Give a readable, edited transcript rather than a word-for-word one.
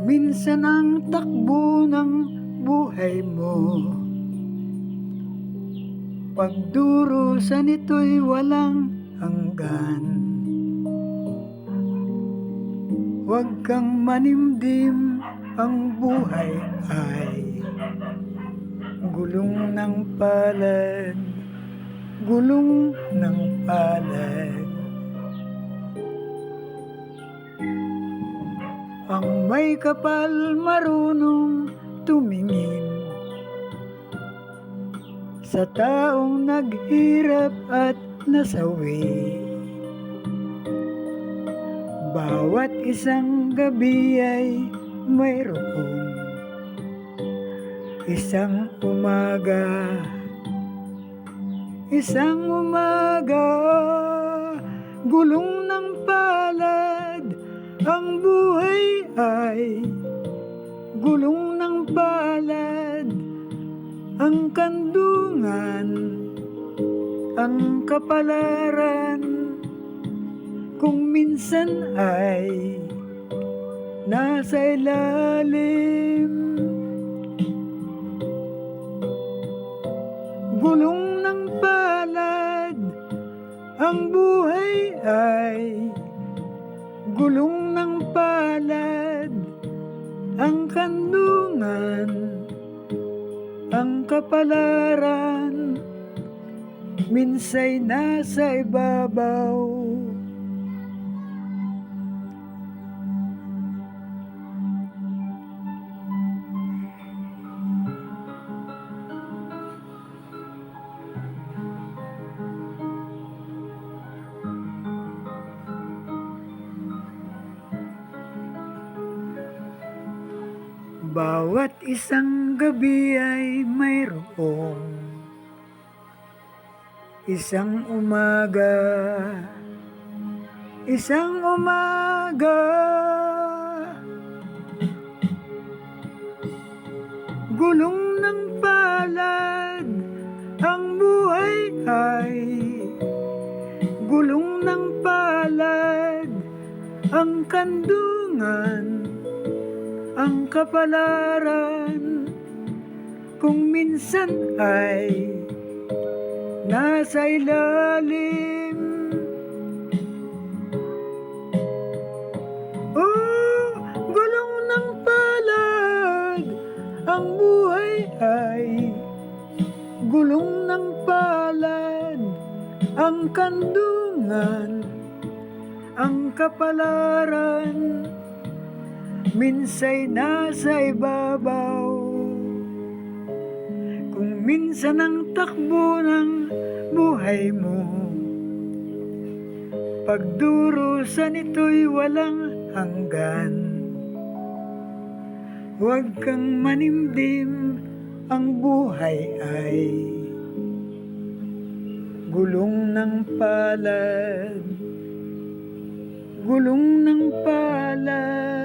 minsan ang takbo ng buhay mo, pagdurusa nito'y walang hanggan. Huwag kang manimdim, ang buhay ay gulong ng palad, gulong ng palad. Ang may kapal marunong tumingin sa taong naghirap at nasawi. Bawat isang gabi ay mayroong isang umaga, gulong ng palad. Ang buhay ay gulong ng palad, ang kandungan, ang kapalaran. Kung minsan ay nasa ilalim, gulong ng palad. Ang buhay ay gulong ng palad, ang kandungan, ang kapalaran. Minsa'y nasa ibabaw. Bawat isang gabi ay mayroong isang umaga, gulong ng palad. Ang buhay ay gulong ng palad, ang kandungan, ang kapalaran. Kung minsan ay nasa ilalim, gulong ng palad. Ang buhay ay gulong ng palad, ang kandungan, ang kapalaran. Minsa'y nasa ibabaw. Kung minsan ang takbo ng buhay mo, pagdurusa nito'y walang hanggan. Huwag kang manimdim, ang buhay ay gulong ng palad, gulong ng palad.